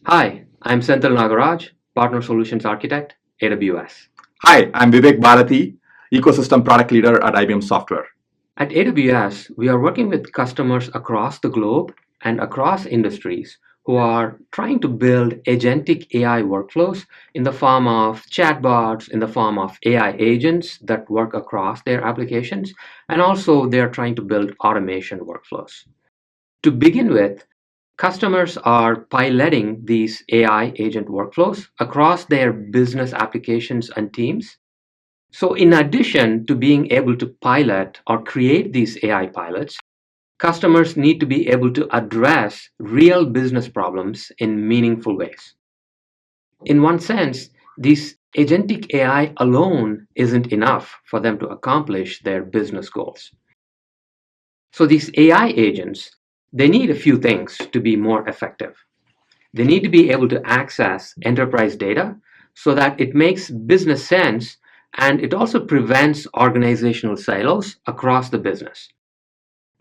Hi, I'm Senthil Nagaraj, Partner Solutions Architect, AWS. Hi, I'm Vivek Bharati, Ecosystem Product Leader at IBM Software. At AWS, we are working with customers across the globe and across industries who are trying to build agentic AI workflows in the form of chatbots, in the form of AI agents that work across their applications, and also they are trying to build automation workflows. To begin with, customers are piloting these AI agent workflows across their business applications and teams. So, in addition to being able to pilot or create these AI pilots, customers need to be able to address real business problems in meaningful ways. In one sense, this agentic AI alone isn't enough for them to accomplish their business goals. So, these AI agents, they need a few things to be more effective. They need to be able to access enterprise data so that it makes business sense and it also prevents organizational silos across the business.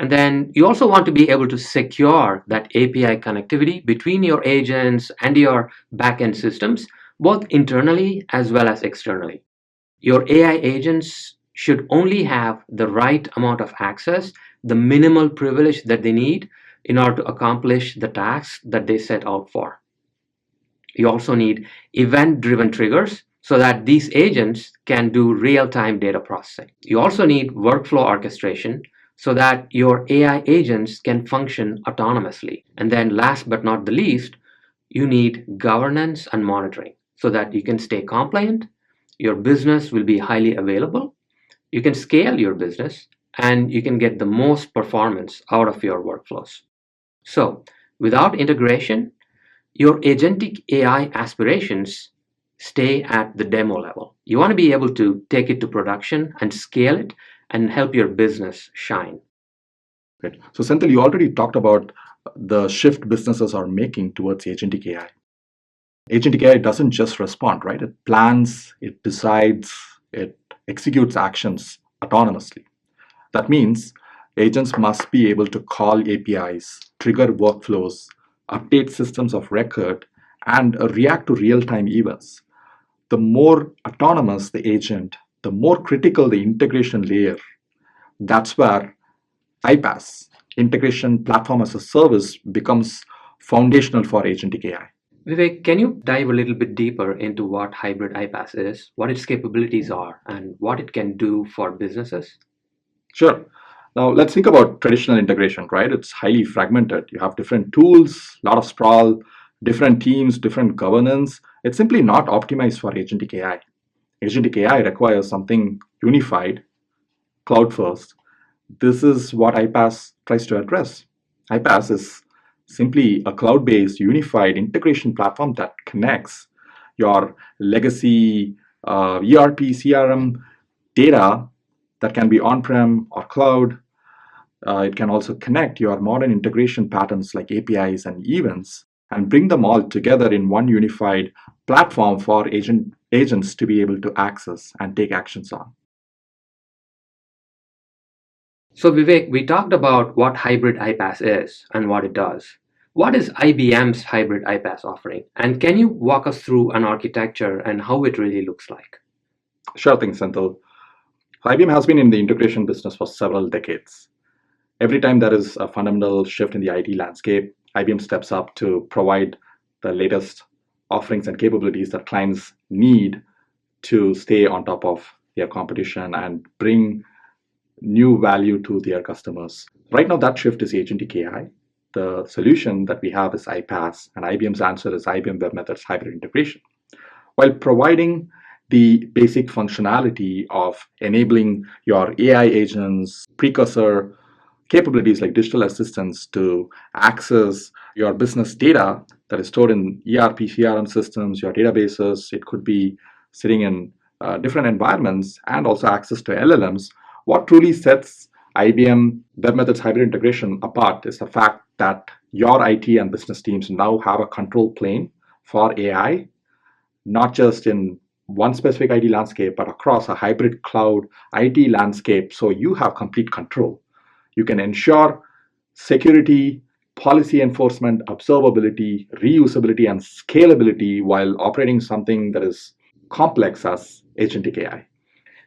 And then you also want to be able to secure that API connectivity between your agents and your backend systems, both internally as well as externally. Your AI agents should only have the right amount of access, the minimal privilege that they need in order to accomplish the tasks that they set out for. You also need event-driven triggers so that these agents can do real-time data processing. You also need workflow orchestration so that your AI agents can function autonomously. And then last but not the least, you need governance and monitoring so that you can stay compliant, your business will be highly available, you can scale your business, and you can get the most performance out of your workflows. So, without integration, your agentic AI aspirations stay at the demo level. You want to be able to take it to production and scale it and help your business shine. Great. So, Senthil, you already talked about the shift businesses are making towards agentic AI. Agentic AI doesn't just respond, right? It plans, it decides, it executes actions autonomously. That means agents must be able to call APIs, trigger workflows, update systems of record, and react to real time events. The more autonomous the agent, the more critical the integration layer. That's where iPaaS, integration platform as a service, becomes foundational for agentic AI. Vivek, can you dive a little bit deeper into what hybrid iPaaS is, what its capabilities are, and what it can do for businesses? Sure. Now let's think about traditional integration, right? It's highly fragmented. You have different tools, a lot of sprawl, different teams, different governance. It's simply not optimized for agentic AI. Agentic AI requires something unified, cloud first. This is what iPaaS tries to address. iPaaS is simply a cloud based unified integration platform that connects your legacy ERP, CRM data that can be on prem or cloud. It can also connect your modern integration patterns like APIs and events and bring them all together in one unified platform for agents to be able to access and take actions on. So, Vivek, we talked about what hybrid iPaaS is and what it does. What is IBM's hybrid iPaaS offering? And can you walk us through an architecture and how it really looks like? Sure thing, Senthil. IBM has been in the integration business for several decades. Every time there is a fundamental shift in the IT landscape, IBM steps up to provide the latest offerings and capabilities that clients need to stay on top of their competition and bring new value to their customers. Right now, that shift is agentic AI. The solution that we have is iPaaS, and IBM's answer is IBM webMethods hybrid integration. While providing the basic functionality of enabling your AI agents, precursor capabilities like digital assistants to access your business data that is stored in ERP, CRM systems, your databases. It could be sitting in different environments and also access to LLMs. What truly sets IBM webMethods hybrid integration apart is the fact that your IT and business teams now have a control plane for AI, not just in one specific IT landscape, but across a hybrid cloud IT landscape. So you have complete control. You can ensure security, policy enforcement, observability, reusability, and scalability while operating something that is complex as agentic AI.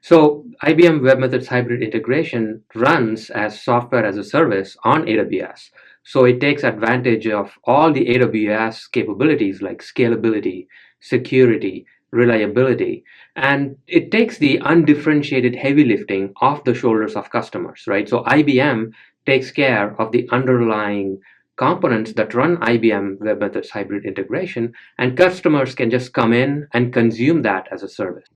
So IBM webMethods hybrid integration runs as software as a service on AWS. So it takes advantage of all the AWS capabilities like scalability, security, reliability, and it takes the undifferentiated heavy lifting off the shoulders of customers, right? So IBM takes care of the underlying components that run IBM webMethods hybrid integration, and customers can just come in and consume that as a service.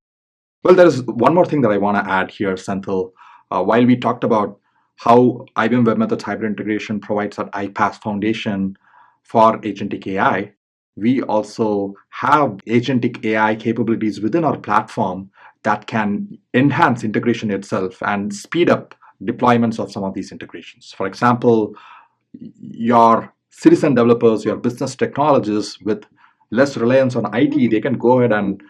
Well, there is one more thing that I want to add here, Senthil. While we talked about how IBM Web Methods Hybrid Integration provides an iPaaS foundation for agentic AI, we also have agentic AI capabilities within our platform that can enhance integration itself and speed up deployments of some of these integrations. For example, your citizen developers, your business technologists with less reliance on IT, they can go ahead and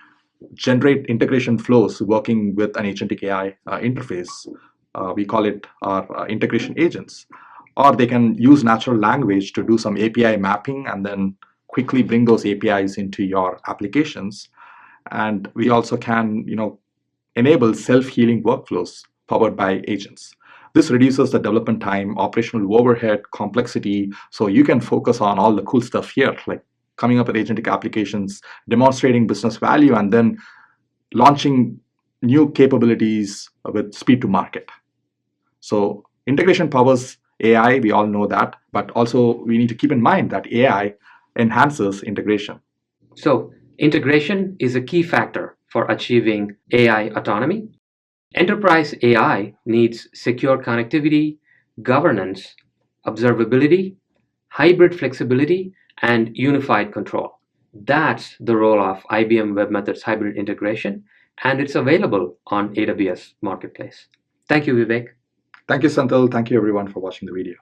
generate integration flows working with an agentic AI interface. We call it our integration agents. Or they can use natural language to do some API mapping and then quickly bring those APIs into your applications. And we also can, enable self-healing workflows powered by agents. This reduces the development time, operational overhead, complexity, so you can focus on all the cool stuff here, like coming up with agentic applications, demonstrating business value, and then launching new capabilities with speed to market. So integration powers AI, we all know that, but also we need to keep in mind that AI enhances integration. So, integration is a key factor for achieving AI autonomy. Enterprise AI needs secure connectivity, governance, observability, hybrid flexibility, and unified control. That's the role of IBM webMethods hybrid integration, and it's available on AWS Marketplace. Thank you, Vivek. Thank you, Senthil. Thank you, everyone, for watching the video.